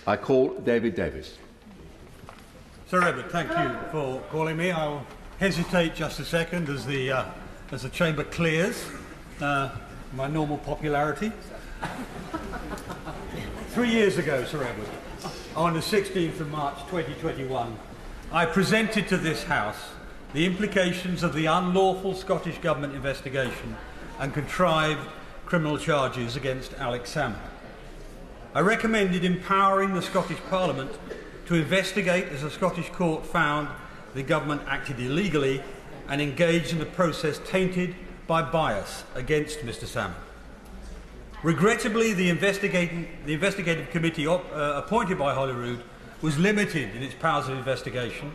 I call David Davis. Sir Edward, thank you for calling me. I'll hesitate just a second as the chamber clears my normal popularity. 3 years ago, Sir Edward, on the 16th of March 2021, I presented to this House the implications of the unlawful Scottish Government investigation and contrived criminal charges against Alex Salmond. I recommended empowering the Scottish Parliament to investigate as the Scottish court found the government acted illegally and engaged in a process tainted by bias against Mr Salmond. Regrettably, the investigative committee appointed by Holyrood was limited in its powers of investigation,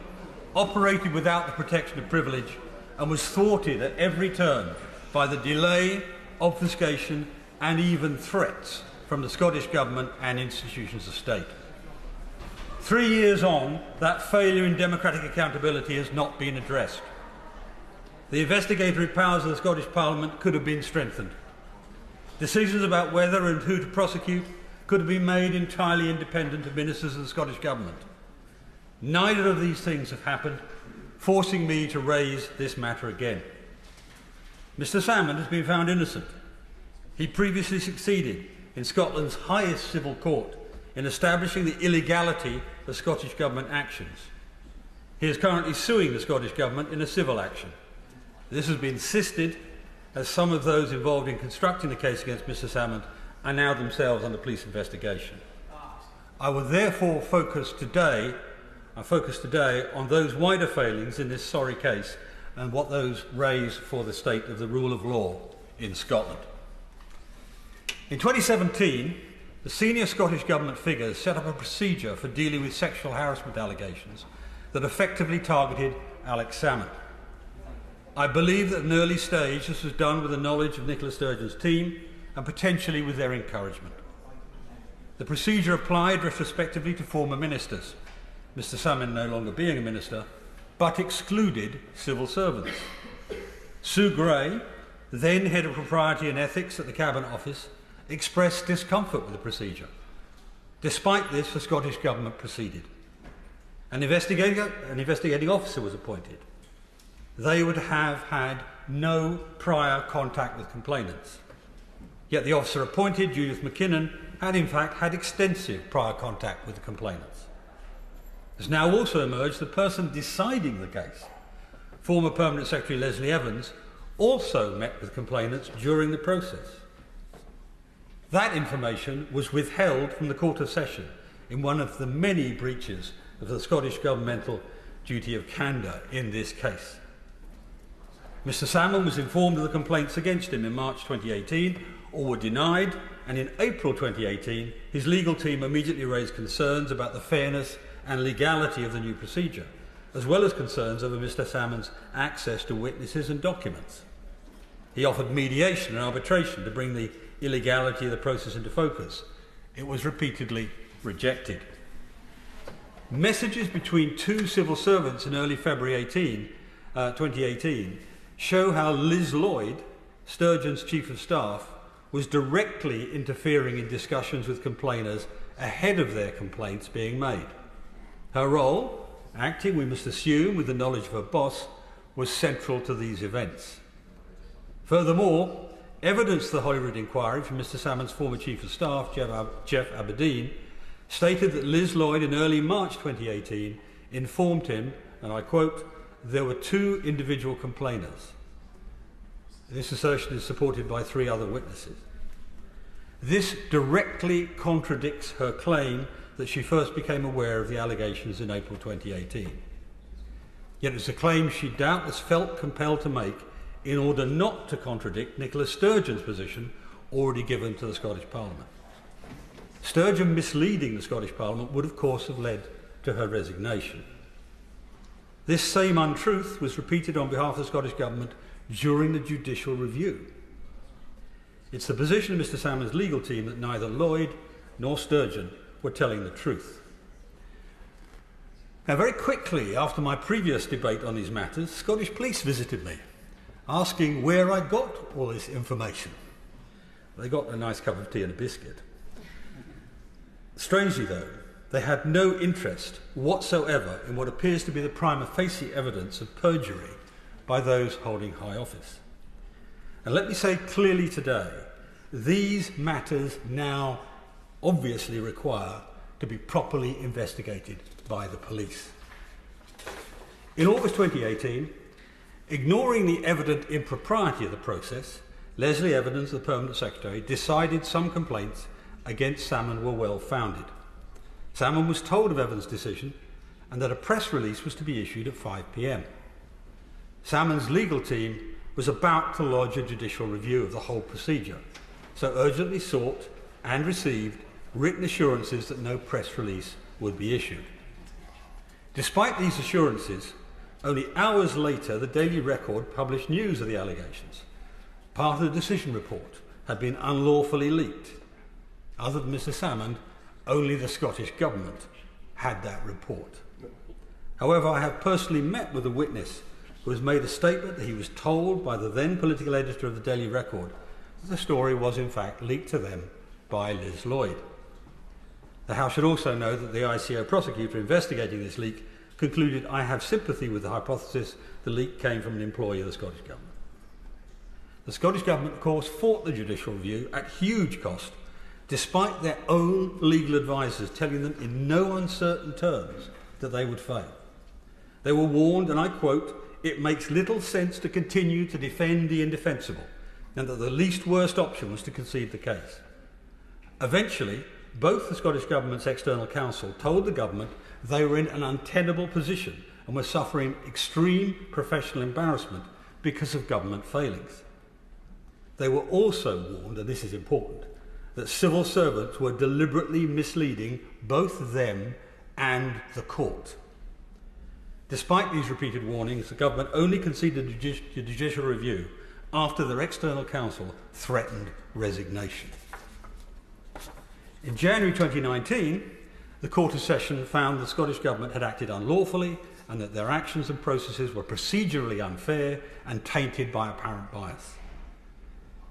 operated without the protection of privilege, and was thwarted at every turn by the delay, obfuscation and even threats from the Scottish Government and institutions of state. 3 years on, that failure in democratic accountability has not been addressed. The investigatory powers of the Scottish Parliament could have been strengthened. Decisions about whether and who to prosecute could have been made entirely independent of ministers of the Scottish Government. Neither of these things have happened, forcing me to raise this matter again. Mr Salmond has been found innocent. He previously succeeded in Scotland's highest civil court in establishing the illegality of Scottish Government actions. He is currently suing the Scottish Government in a civil action. This has been insisted as some of those involved in constructing the case against Mr Salmond are now themselves under police investigation. I will therefore focus today on those wider failings in this sorry case and what those raise for the state of the rule of law in Scotland. In 2017, the senior Scottish Government figures set up a procedure for dealing with sexual harassment allegations that effectively targeted Alex Salmond. I believe that at an early stage this was done with the knowledge of Nicola Sturgeon's team and potentially with their encouragement. The procedure applied retrospectively to former ministers, Mr Salmond no longer being a minister, but excluded civil servants. Sue Gray, then Head of Propriety and Ethics at the Cabinet Office, expressed discomfort with the procedure. Despite this, the Scottish Government proceeded. An investigating officer was appointed. They would have had no prior contact with complainants. Yet the officer appointed, Judith McKinnon, had in fact had extensive prior contact with the complainants. It has now also emerged the person deciding the case, former Permanent Secretary Leslie Evans, also met with complainants during the process. That information was withheld from the Court of Session in one of the many breaches of the Scottish governmental duty of candour in this case. Mr Salmond was informed of the complaints against him in March 2018, or were denied, and in April 2018 his legal team immediately raised concerns about the fairness and legality of the new procedure, as well as concerns over Mr Salmond's access to witnesses and documents. He offered mediation and arbitration to bring the illegality of the process into focus. It was repeatedly rejected. Messages between two civil servants in early February 2018 show how Liz Lloyd, Sturgeon's Chief of Staff, was directly interfering in discussions with complainers ahead of their complaints being made. Her role, acting, we must assume, with the knowledge of her boss, was central to these events. Furthermore, evidence to the Holyrood inquiry from Mr Salmond's former Chief of Staff, Jeff Aberdeen, stated that Liz Lloyd in early March 2018 informed him, and I quote, "There were two individual complainers." This assertion is supported by 3 other witnesses. This directly contradicts her claim that she first became aware of the allegations in April 2018. Yet it's a claim she doubtless felt compelled to make in order not to contradict Nicola Sturgeon's position already given to the Scottish Parliament. Sturgeon misleading the Scottish Parliament would of course have led to her resignation. This same untruth was repeated on behalf of the Scottish Government during the judicial review. It's the position of Mr Salmond's legal team that neither Lloyd nor Sturgeon were telling the truth. Now, very quickly after my previous debate on these matters, Scottish police visited me, asking where I got all this information. They got a nice cup of tea and a biscuit. Strangely though, they had no interest whatsoever in what appears to be the prima facie evidence of perjury by those holding high office. And let me say clearly today, these matters now obviously require to be properly investigated by the police. In August 2018, ignoring the evident impropriety of the process, Leslie Evans, the Permanent Secretary, decided some complaints against Salmond were well founded. Salmond was told of Evans' decision and that a press release was to be issued at 5 p.m. Salmond's legal team was about to lodge a judicial review of the whole procedure, so urgently sought and received written assurances that no press release would be issued. Despite these assurances, only hours later the Daily Record published news of the allegations. Part of the decision report had been unlawfully leaked. Other than Mr. Salmond, only the Scottish Government had that report. However, I have personally met with a witness who has made a statement that he was told by the then political editor of the Daily Record that the story was in fact leaked to them by Liz Lloyd. The House should also know that the ICO prosecutor investigating this leak concluded, "I have sympathy with the hypothesis the leak came from an employee of the Scottish Government." The Scottish Government, of course, fought the judicial review at huge cost, despite their own legal advisers telling them in no uncertain terms that they would fail. They were warned, and I quote, "It makes little sense to continue to defend the indefensible," and that the least worst option was to concede the case. Eventually, both the Scottish Government's external counsel told the government they were in an untenable position and were suffering extreme professional embarrassment because of government failings. They were also warned, and this is important, that civil servants were deliberately misleading both them and the court. Despite these repeated warnings, the government only conceded a judicial review after their external counsel threatened resignation. In January 2019, the Court of Session found the Scottish Government had acted unlawfully and that their actions and processes were procedurally unfair and tainted by apparent bias.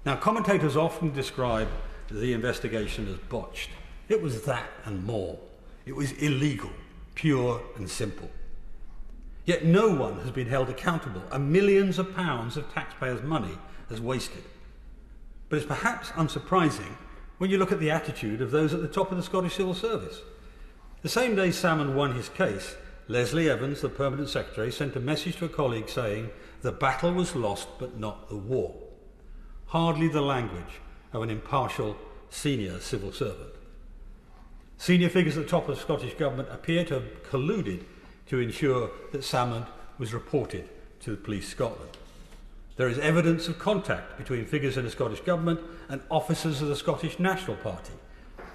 Now, commentators often describe the investigation as botched. It was that and more. It was illegal, pure and simple. Yet no one has been held accountable, and millions of pounds of taxpayers' money has wasted. But it's perhaps unsurprising when you look at the attitude of those at the top of the Scottish Civil Service. The same day Salmond won his case, Leslie Evans, the Permanent Secretary, sent a message to a colleague saying, "The battle was lost but not the war." Hardly the language of an impartial senior civil servant. Senior figures at the top of the Scottish Government appear to have colluded to ensure that Salmond was reported to the Police Scotland. There is evidence of contact between figures in the Scottish Government and officers of the Scottish National Party,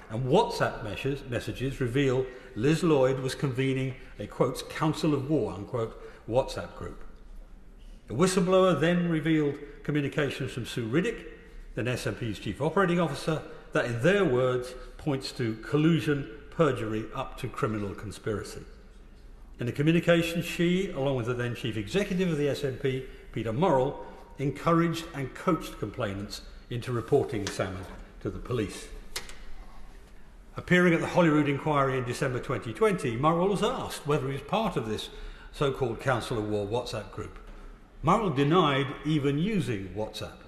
and WhatsApp messages reveal Liz Lloyd was convening a, quote, Council of War, unquote, WhatsApp group. The whistleblower then revealed communications from Sue Riddick, then SNP's Chief Operating Officer, that in their words points to collusion, perjury, up to criminal conspiracy. In the communication, she, along with the then Chief Executive of the SNP, Peter Murrell, encouraged and coached complainants into reporting Salmond to the police. Appearing at the Holyrood inquiry in December 2020, Murrell was asked whether he was part of this so-called Council of War WhatsApp group. Murrell denied even using WhatsApp.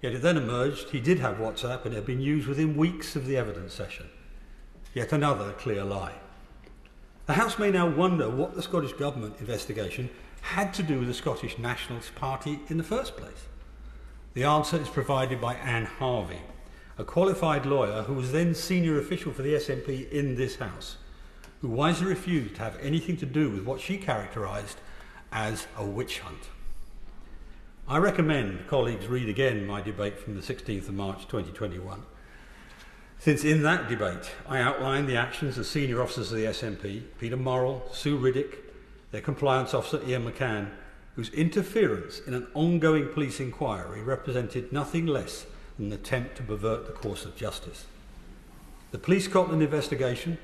Yet it then emerged he did have WhatsApp and it had been used within weeks of the evidence session. Yet another clear lie. The House may now wonder what the Scottish Government investigation had to do with the Scottish Nationalist Party in the first place. The answer is provided by Anne Harvey, a qualified lawyer who was then senior official for the SNP in this House, who wisely refused to have anything to do with what she characterised as a witch hunt. I recommend colleagues read again my debate from the 16th of March 2021, since in that debate I outlined the actions of senior officers of the SNP, Peter Murrell, Sue Riddick, their compliance officer Ian McCann, whose interference in an ongoing police inquiry represented nothing less than an attempt to pervert the course of justice. The Police Scotland investigation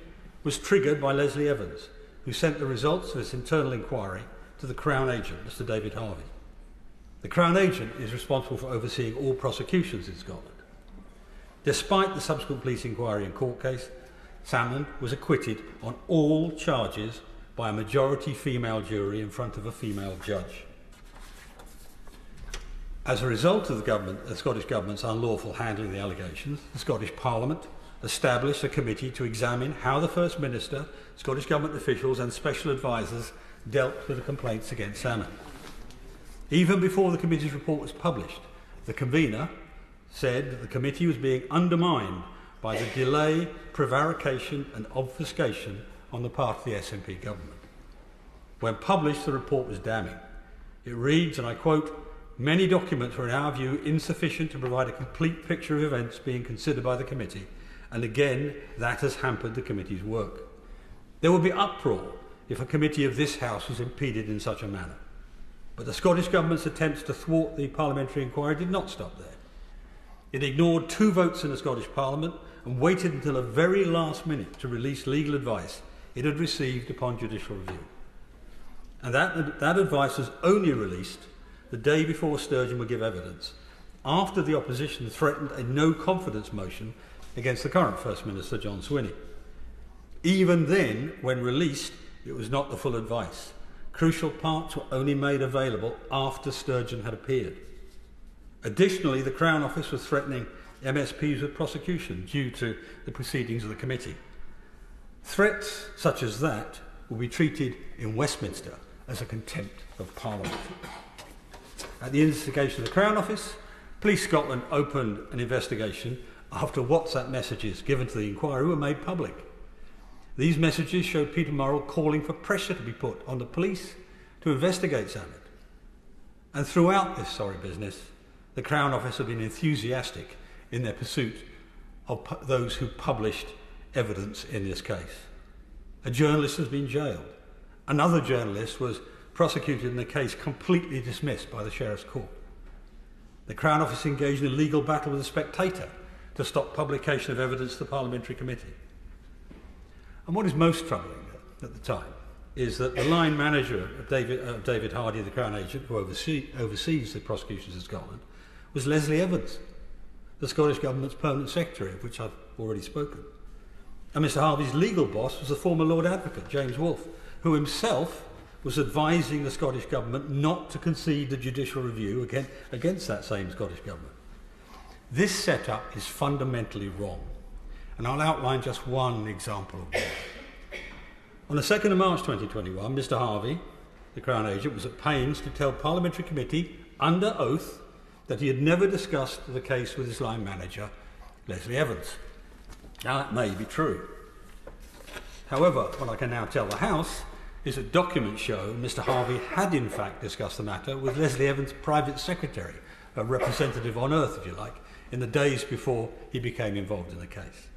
was triggered by Leslie Evans, who sent the results of its internal inquiry to the Crown Agent, Mr David Harvey. The Crown Agent is responsible for overseeing all prosecutions in Scotland. Despite the subsequent police inquiry and court case, Salmond was acquitted on all charges by a majority female jury in front of a female judge. As a result of the Scottish Government's unlawful handling of the allegations, the Scottish Parliament established a committee to examine how the First Minister, Scottish Government officials and special advisers dealt with the complaints against Salmond. Even before the committee's report was published, the convener said that the committee was being undermined by the delay, prevarication and obfuscation on the part of the SNP government. When published, the report was damning. It reads, and I quote, "Many documents were in our view insufficient to provide a complete picture of events being considered by the committee, and again that has hampered the committee's work. There would be uproar if a committee of this House was impeded in such a manner. But the Scottish Government's attempts to thwart the parliamentary inquiry did not stop there. It ignored 2 votes in the Scottish Parliament and waited until the very last minute to release legal advice it had received upon judicial review. And that advice was only released the day before Sturgeon would give evidence, after the opposition threatened a no-confidence motion against the current First Minister, John Swinney. Even then, when released, it was not the full advice. Crucial parts were only made available after Sturgeon had appeared. Additionally, the Crown Office was threatening MSPs with prosecution due to the proceedings of the committee. Threats such as that will be treated in Westminster as a contempt of Parliament. At the instigation of the Crown Office, Police Scotland opened an investigation after WhatsApp messages given to the inquiry were made public. These messages showed Peter Murrell calling for pressure to be put on the police to investigate Salmond. And throughout this sorry business, the Crown Office have been enthusiastic in their pursuit of those who published evidence in this case. A journalist has been jailed. Another journalist was prosecuted in a case completely dismissed by the Sheriff's Court. The Crown Office engaged in a legal battle with the Spectator to stop publication of evidence to the Parliamentary Committee. And what is most troubling at the time is that the line manager of David Hardy, the Crown Agent, who oversees the prosecutions in Scotland, was Leslie Evans, the Scottish Government's Permanent Secretary, of which I've already spoken. And Mr Harvey's legal boss was the former Lord Advocate, James Wolfe, who himself was advising the Scottish Government not to concede the judicial review against that same Scottish Government. This setup is fundamentally wrong, and I'll outline just one example of why. On the 2nd of March 2021, Mr Harvey, the Crown Agent, was at pains to tell Parliamentary Committee, under oath, that he had never discussed the case with his line manager, Leslie Evans. Now, that may be true. However, what I can now tell the House is that documents show Mr Harvey had in fact discussed the matter with Leslie Evans' private secretary, a representative on earth, if you like, in the days before he became involved in the case.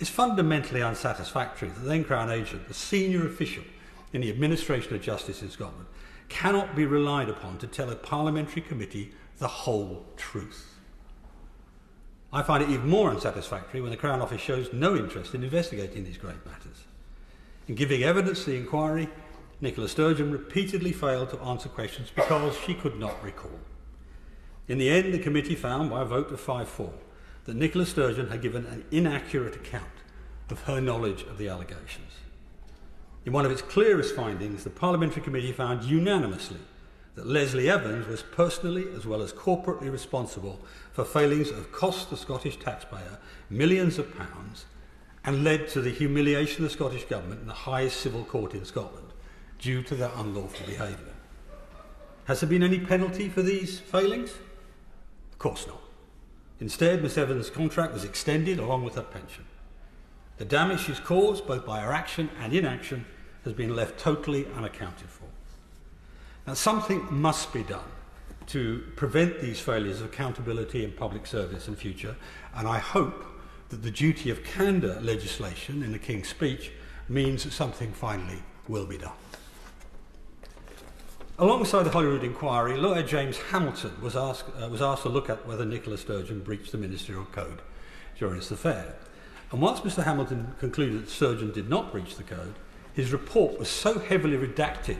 It's fundamentally unsatisfactory that the then Crown Agent, the senior official in the administration of justice in Scotland, cannot be relied upon to tell a parliamentary committee the whole truth. I find it even more unsatisfactory when the Crown Office shows no interest in investigating these great matters. In giving evidence to the inquiry, Nicola Sturgeon repeatedly failed to answer questions because she could not recall. In the end, the committee found, by a vote of 5-4, that Nicola Sturgeon had given an inaccurate account of her knowledge of the allegations. In one of its clearest findings, the Parliamentary Committee found unanimously that Leslie Evans was personally as well as corporately responsible for failings that have cost the Scottish taxpayer millions of pounds and led to the humiliation of the Scottish Government in the highest civil court in Scotland due to their unlawful behaviour. Has there been any penalty for these failings? Of course not. Instead, Miss Evans' contract was extended along with her pension. The damage she's caused, both by her action and inaction, has been left totally unaccounted for. Now, something must be done to prevent these failures of accountability in public service in future, and I hope that the duty of candour legislation in the King's Speech means that something finally will be done. Alongside the Holyrood inquiry, lawyer James Hamilton was asked to look at whether Nicola Sturgeon breached the ministerial code during this affair. And once Mr Hamilton concluded that Sturgeon did not breach the code, his report was so heavily redacted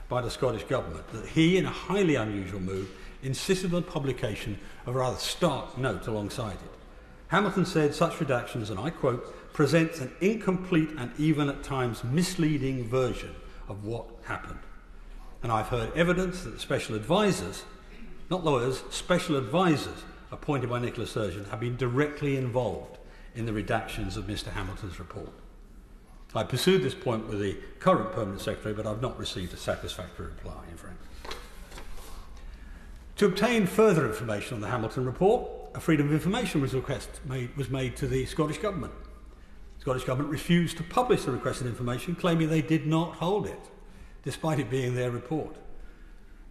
by the Scottish Government that he, in a highly unusual move, insisted on publication of a rather stark note alongside it. Hamilton said such redactions, and I quote, presents an incomplete and even at times misleading version of what happened. And I've heard evidence that special advisors, not lawyers, special advisors appointed by Nicola Sturgeon have been directly involved in the redactions of Mr. Hamilton's report. I pursued this point with the current Permanent Secretary, but I've not received a satisfactory reply, in fact. To obtain further information on the Hamilton report, a Freedom of Information request was made to the Scottish Government. The Scottish Government refused to publish the requested information, claiming they did not hold it, despite it being their report.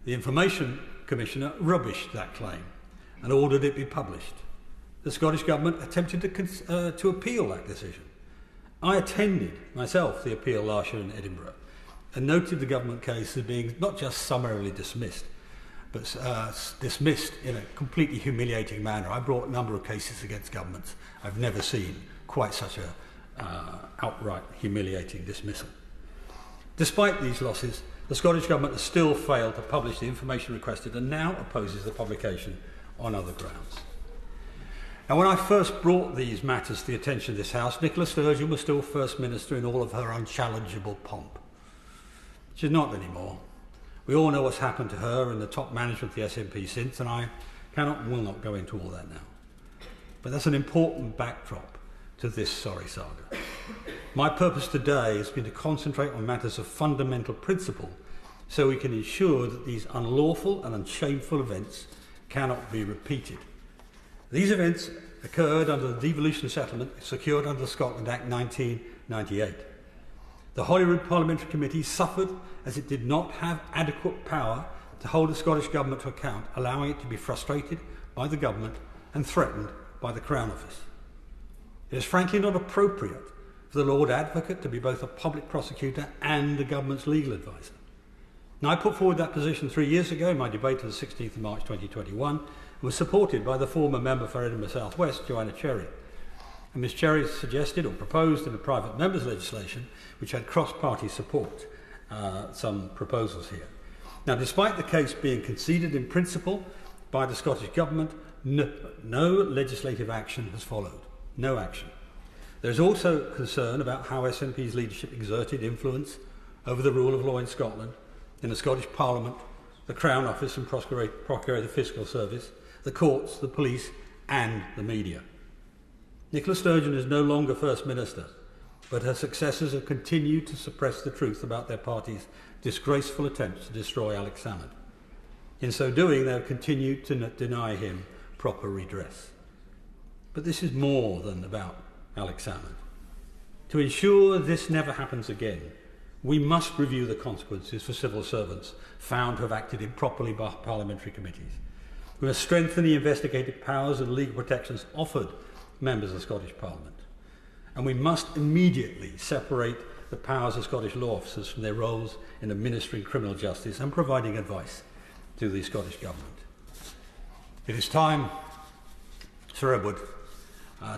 The Information Commissioner rubbished that claim and ordered it be published. The Scottish Government attempted to appeal that decision. I attended, myself, the appeal last year in Edinburgh and noted the government case as being not just summarily dismissed, but dismissed in a completely humiliating manner. I brought a number of cases against governments. I've never seen quite such a outright humiliating dismissal. Despite these losses, the Scottish Government has still failed to publish the information requested and now opposes the publication on other grounds. Now, when I first brought these matters to the attention of this House, Nicola Sturgeon was still First Minister in all of her unchallengeable pomp. She's not anymore. We all know what's happened to her and the top management of the SNP since, and I cannot and will not go into all that now. But that's an important backdrop to this sorry saga. My purpose today has been to concentrate on matters of fundamental principle so we can ensure that these unlawful and unshameful events cannot be repeated. These events occurred under the devolution settlement secured under the Scotland Act 1998. The Holyrood Parliamentary Committee suffered as it did not have adequate power to hold the Scottish Government to account, allowing it to be frustrated by the Government and threatened by the Crown Office. It is frankly not appropriate for the Lord Advocate to be both a public prosecutor and the Government's legal adviser. Now, I put forward that position 3 years ago in my debate on the 16th of March 2021 and was supported by the former member for Edinburgh South West, Joanna Cherry. And Ms Cherry suggested or proposed in a private member's legislation which had cross-party support some proposals here. Now, despite the case being conceded in principle by the Scottish Government, no legislative action has followed. No action. There is also concern about how SNP's leadership exerted influence over the rule of law in Scotland, in the Scottish Parliament, the Crown Office and Procurator Fiscal Service, the courts, the police and the media. Nicola Sturgeon is no longer First Minister, but her successors have continued to suppress the truth about their party's disgraceful attempts to destroy Alex Salmond. In so doing, they have continued to deny him proper redress. But this is more than about Alex Salmond. To ensure this never happens again, we must review the consequences for civil servants found to have acted improperly by parliamentary committees. We must strengthen the investigative powers and legal protections offered members of the Scottish Parliament. And we must immediately separate the powers of Scottish law officers from their roles in administering criminal justice and providing advice to the Scottish Government. It is time, Sir Edward,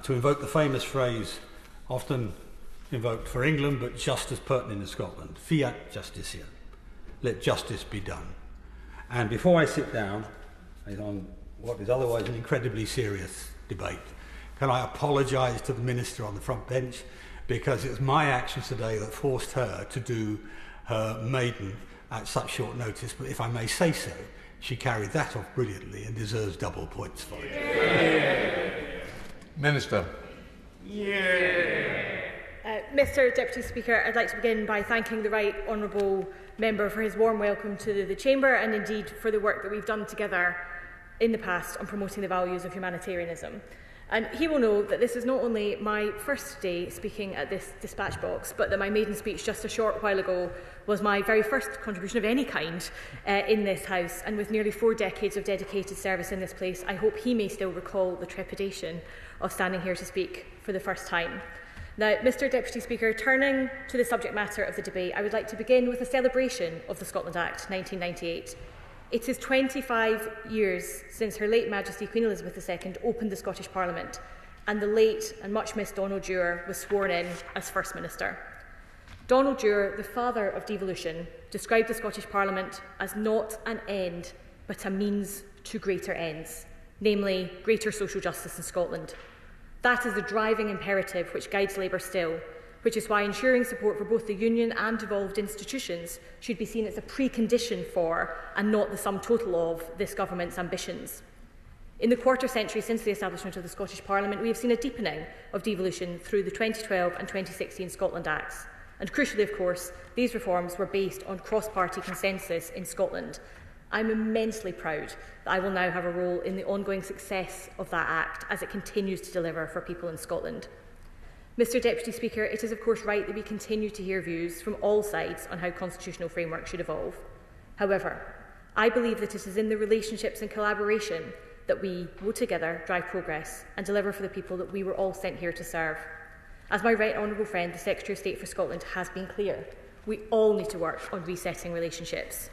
to invoke the famous phrase often invoked for England but just as pertinent in Scotland, fiat justitia, let justice be done. And before I sit down on what is otherwise an incredibly serious debate, can I apologise to the Minister on the front bench, because it was my actions today that forced her to do her maiden at such short notice, but if I may say so, she carried that off brilliantly and deserves double points for it. Yeah. Minister. Yeah. Mr Deputy Speaker, I'd like to begin by thanking the Right Honourable Member for his warm welcome to the Chamber and indeed for the work that we've done together in the past on promoting the values of humanitarianism. And he will know that this is not only my first day speaking at this dispatch box, but that my maiden speech just a short while ago was my very first contribution of any kind in this House. And with nearly 4 decades of dedicated service in this place, I hope he may still recall the trepidation of standing here to speak for the first time. Now, Mr Deputy Speaker, turning to the subject matter of the debate, I would like to begin with a celebration of the Scotland Act 1998. It is 25 years since Her late Majesty Queen Elizabeth II opened the Scottish Parliament, and the late and much missed Donald Dewar was sworn in as First Minister. Donald Dewar, the father of devolution, described the Scottish Parliament as not an end, but a means to greater ends, namely greater social justice in Scotland. That is the driving imperative which guides Labour still, which is why ensuring support for both the Union and devolved institutions should be seen as a precondition for, and not the sum total of, this Government's ambitions. In the quarter century since the establishment of the Scottish Parliament, we have seen a deepening of devolution through the 2012 and 2016 Scotland Acts. And crucially, of course, these reforms were based on cross-party consensus in Scotland. I'm immensely proud that I will now have a role in the ongoing success of that Act as it continues to deliver for people in Scotland. Mr Deputy Speaker, it is of course right that we continue to hear views from all sides on how constitutional framework should evolve. However, I believe that it is in the relationships and collaboration that we will together drive progress and deliver for the people that we were all sent here to serve. As my right honourable friend, the Secretary of State for Scotland, has been clear, we all need to work on resetting relationships.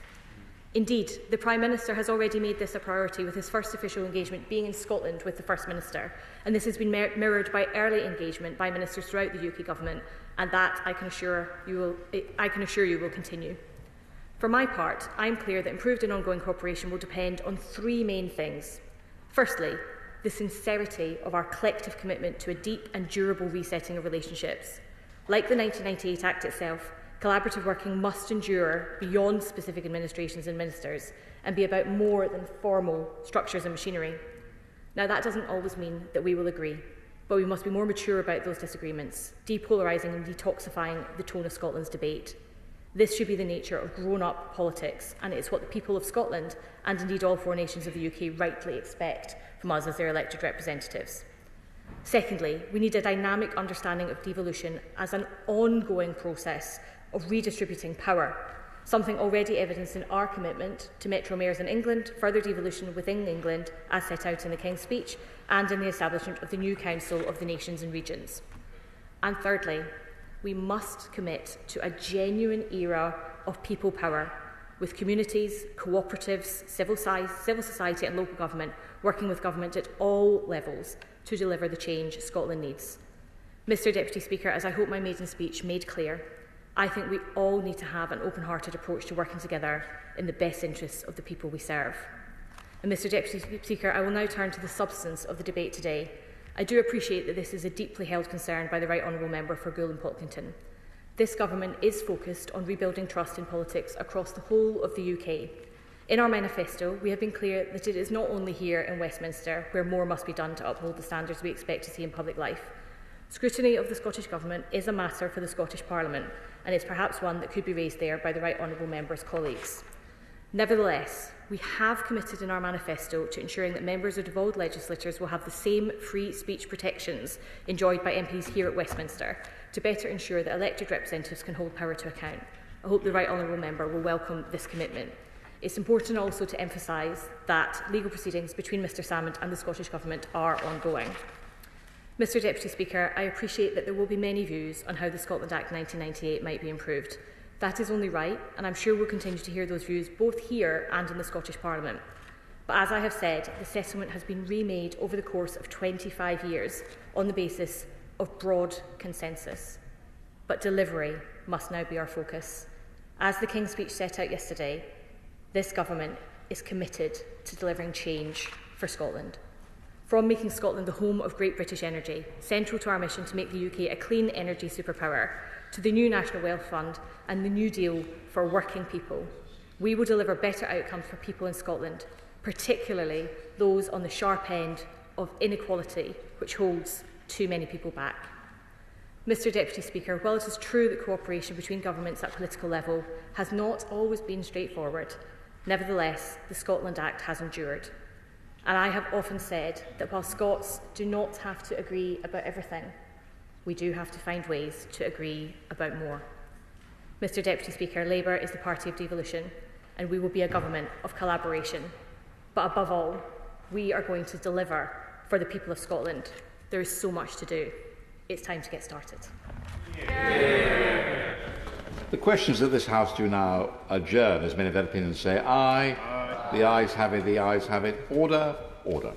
Indeed, the Prime Minister has already made this a priority, with his first official engagement being in Scotland with the First Minister, and this has been mirrored by early engagement by ministers throughout the UK Government, and that, I can assure you, will continue. For my part, I am clear that improved and ongoing cooperation will depend on three main things. Firstly, the sincerity of our collective commitment to a deep and durable resetting of relationships. Like the 1998 Act itself, collaborative working must endure beyond specific administrations and ministers and be about more than formal structures and machinery. Now, that doesn't always mean that we will agree, but we must be more mature about those disagreements, depolarising and detoxifying the tone of Scotland's debate. This should be the nature of grown-up politics, and it's what the people of Scotland, and indeed all four nations of the UK, rightly expect from us as their elected representatives. Secondly, we need a dynamic understanding of devolution as an ongoing process of redistributing power, something already evidenced in our commitment to Metro Mayors in England, further devolution within England as set out in the King's Speech, and in the establishment of the new Council of the Nations and Regions. And thirdly, we must commit to a genuine era of people power, with communities, cooperatives, civil society and local government working with government at all levels to deliver the change Scotland needs. Mr Deputy Speaker, as I hope my maiden speech made clear, I think we all need to have an open-hearted approach to working together in the best interests of the people we serve. And Mr Deputy Speaker, I will now turn to the substance of the debate today. I do appreciate that this is a deeply held concern by the Right Honourable Member for Goole and Pilkington. This Government is focused on rebuilding trust in politics across the whole of the UK. In our manifesto, we have been clear that it is not only here in Westminster where more must be done to uphold the standards we expect to see in public life. Scrutiny of the Scottish Government is a matter for the Scottish Parliament, and is perhaps one that could be raised there by the Right Honourable Member's colleagues. Nevertheless, we have committed in our manifesto to ensuring that members of devolved legislatures will have the same free speech protections enjoyed by MPs here at Westminster, to better ensure that elected representatives can hold power to account. I hope the Right Honourable Member will welcome this commitment. It's important also to emphasise that legal proceedings between Mr Salmond and the Scottish Government are ongoing. Mr Deputy Speaker, I appreciate that there will be many views on how the Scotland Act 1998 might be improved. That is only right, and I'm sure we'll continue to hear those views both here and in the Scottish Parliament. But as I have said, the settlement has been remade over the course of 25 years on the basis of broad consensus. But delivery must now be our focus. As the King's Speech set out yesterday, this Government is committed to delivering change for Scotland. From making Scotland the home of great British energy, central to our mission to make the UK a clean energy superpower, to the new National Wealth Fund and the New Deal for working people, we will deliver better outcomes for people in Scotland, particularly those on the sharp end of inequality, which holds too many people back. Mr Deputy Speaker, while it is true that cooperation between governments at political level has not always been straightforward, nevertheless, the Scotland Act has endured. And I have often said that while Scots do not have to agree about everything, we do have to find ways to agree about more. Mr Deputy Speaker, Labour is the party of devolution, and we will be a government of collaboration. But above all, we are going to deliver for the people of Scotland. There is so much to do. It's time to get started. Yeah. The questions that this House do now adjourn, as many of their opinions say, aye. Aye. The ayes have it, the ayes have it. Order, order.